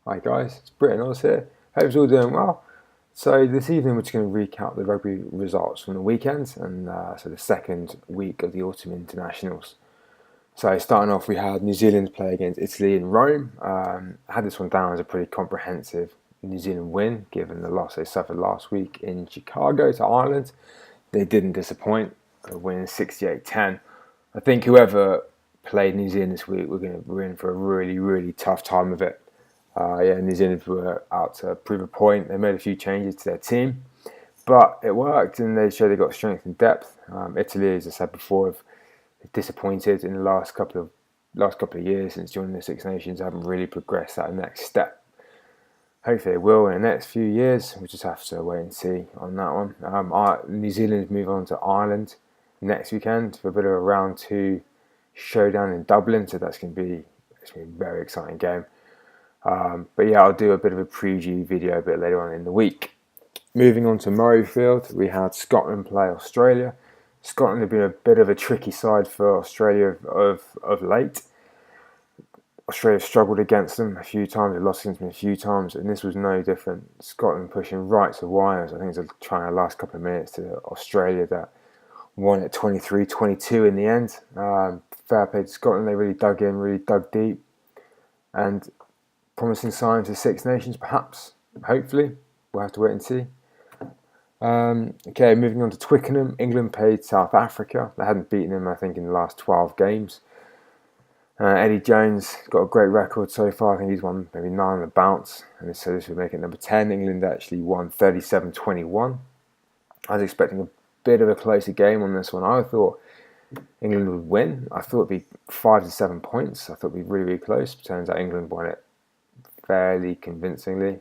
Hi guys, it's Britain Oz here. Hope you're all doing well. So this evening we're just going to recap the rugby results from the weekend and so the second week of the autumn internationals. So starting off, we had New Zealand play against Italy in Rome. I had this one down as a pretty comprehensive New Zealand win, given the loss they suffered last week in Chicago to Ireland. They didn't disappoint, winning 68-10. I think whoever played New Zealand this week, we're in for a really, really tough time of it. New Zealand were out to prove a point. They made a few changes to their team, but it worked, and they showed they got strength and depth. Italy, as I said before, have disappointed in the last couple of years since joining the Six Nations. Haven't really progressed that next step. Hopefully, they will in the next few years. We'll just have to wait and see on that one. New Zealand move on to Ireland next weekend for a bit of a round two showdown in Dublin. So it's going to be a very exciting game. But yeah, I'll do a bit of a preview video a bit later on in the week. Moving on to Murrayfield, we had Scotland play Australia. Scotland have been a bit of a tricky side for Australia of late. Australia struggled against them a few times, they lost against them a few times, and this was no different. Scotland pushing right to wires. I think it was trying the last couple of minutes to Australia that won at 23-22 in the end. Fair play to Scotland, they really dug in, really dug deep. And promising signs of Six Nations, perhaps, hopefully. We'll have to wait and see. Moving on to Twickenham. England played South Africa. They hadn't beaten them, I think, in the last 12 games. Eddie Jones got a great record so far. I think he's won maybe 9 on the bounce. And so this would make it number 10. England actually won 37-21. I was expecting a bit of a closer game on this one. I thought England would win. I thought it'd be 5 to 7 points. I thought it'd be really, really close. Turns out England won it fairly convincingly.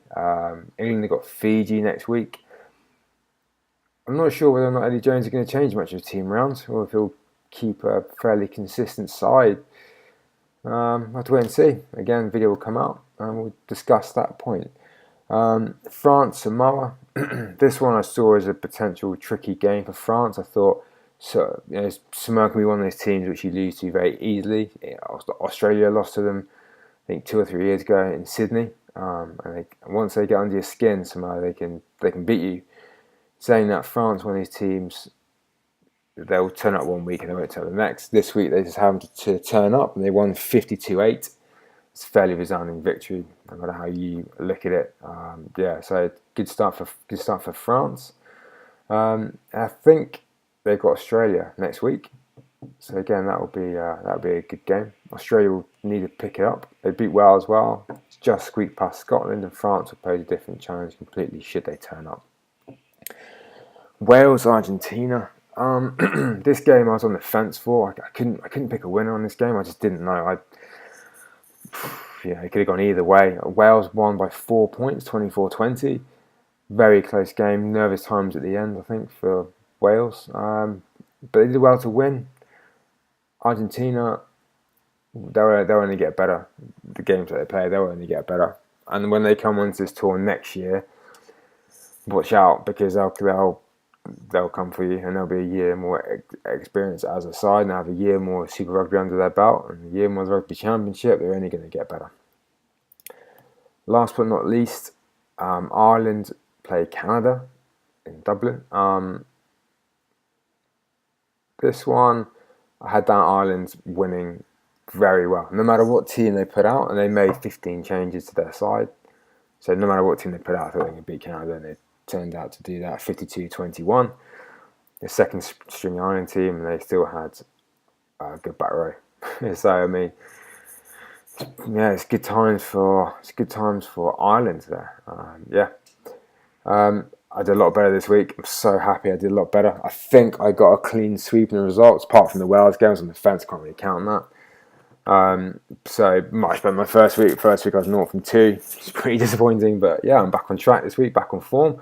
England have got Fiji next week. I'm not sure whether or not Eddie Jones is going to change much of his team around, or if he'll keep a fairly consistent side. I'll have to wait and see. Again, video will come out and we'll discuss that point. France, Samoa. This one I saw as a potential tricky game for France. I thought Samoa can be one of those teams which you lose to very easily. Australia lost to them, I think 2 or 3 years ago in Sydney, and once they get under your skin, somehow they can beat you. Saying that, France, one of these teams, they'll turn up one week and they won't turn up the next. This week they just happened to turn up and they won 52-8. It's a fairly resounding victory, no matter how you look at it. So good start for France. I think they've got Australia next week. So again, that'll be a good game. Australia will need to pick it up. They beat Wales well. It's just squeaked past Scotland, and France will pose a different challenge completely should they turn up. Wales, Argentina. This game I was on the fence for. I couldn't pick a winner on this game. I just didn't know. It could have gone either way. Wales won by 4 points, 24-20. Very close game. Nervous times at the end, I think, for Wales. But they did well to win. Argentina, they'll only get better. The games that they play, they'll only get better. And when they come onto this tour next year, watch out, because they'll come for you, and there'll be a year more experience as a side, and have a year more Super Rugby under their belt, and a year more Rugby Championship. They're only going to get better. Last but not least, Ireland play Canada in Dublin. This one, I had down Ireland winning very well, no matter what team they put out, and they made 15 changes to their side. So no matter what team they put out, I thought they could beat Canada, and they turned out to do that. 52-21. The second string Ireland team, and they still had a good back row. So I mean, it's good times for Ireland there. I did a lot better this week. I'm so happy I did a lot better. I think I got a clean sweep in the results, apart from the Wales games on the fence. Can't really count on that. So much better my first week. First week I was 0 from 2. It's pretty disappointing, but yeah, I'm back on track this week, back on form,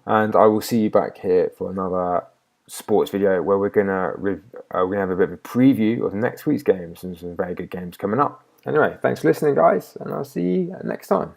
and I will see you back here for another sports video where we're gonna have a bit of a preview of next week's games and some very good games coming up. Anyway, thanks for listening, guys, and I'll see you next time.